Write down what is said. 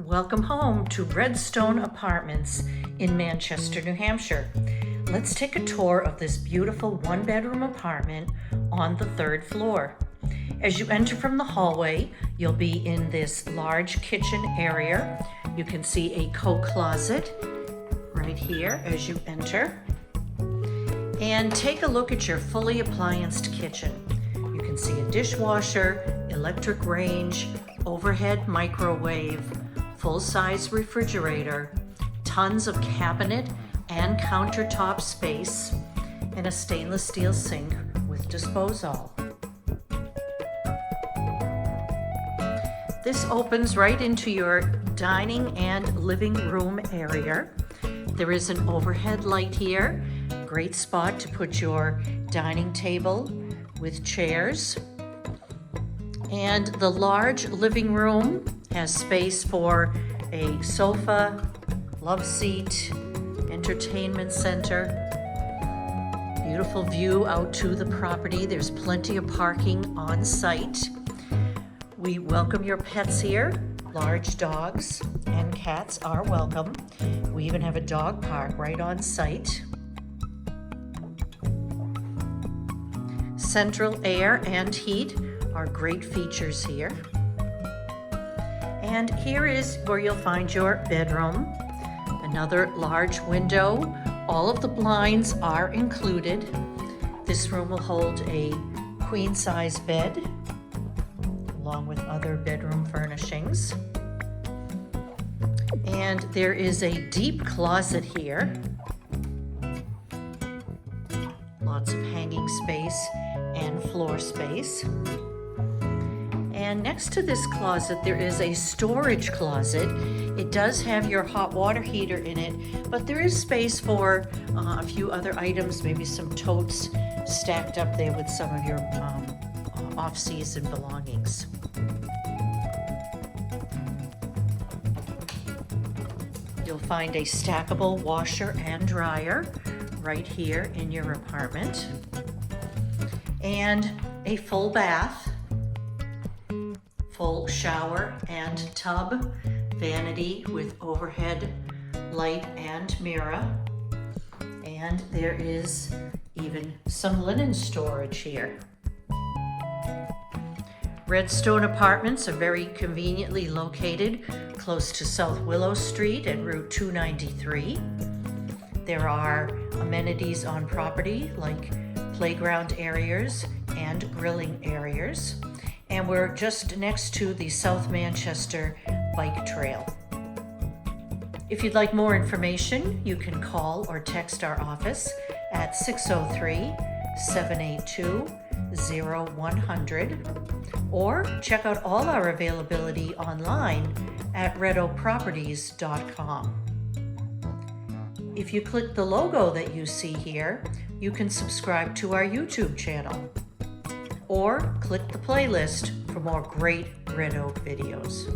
Welcome home to Redstone Apartments in Manchester, New Hampshire. Let's take a tour of this beautiful one-bedroom apartment on the third floor. As you enter from the hallway, you'll be in this large kitchen area. You can see a coat closet right here as you enter. And take a look at your fully applianced kitchen. You can see a dishwasher, electric range, overhead microwave, full-size refrigerator, tons of cabinet and countertop space, and a stainless steel sink with disposal. This opens right into your dining and living room area. There is an overhead light here. Great spot to put your dining table with chairs. And the large living room has space for a sofa, love seat, entertainment center. Beautiful view out to the property. There's plenty of parking on site. We welcome your pets here. Large dogs and cats are welcome. We even have a dog park right on site. Central air and heat are great features here. And here is where you'll find your bedroom. Another large window. All of the blinds are included. This room will hold a queen-size bed along with other bedroom furnishings. And there is a deep closet here. Lots of hanging space and floor space. And next to this closet, there is a storage closet. It does have your hot water heater in it, but there is space for a few other items, maybe some totes stacked up there with some of your off-season belongings. You'll find a stackable washer and dryer right here in your apartment, and a full bath, full shower and tub, vanity with overhead light and mirror. And there is even some linen storage here. Redstone Apartments are very conveniently located close to South Willow Street and Route 293. There are amenities on property like playground areas and grilling areas. And we're just next to the South Manchester Bike Trail. If you'd like more information, you can call or text our office at 603-782-0100, or check out all our availability online at redoproperties.com. If you click the logo that you see here, you can subscribe to our YouTube channel, or click the playlist for more great Red Oak videos.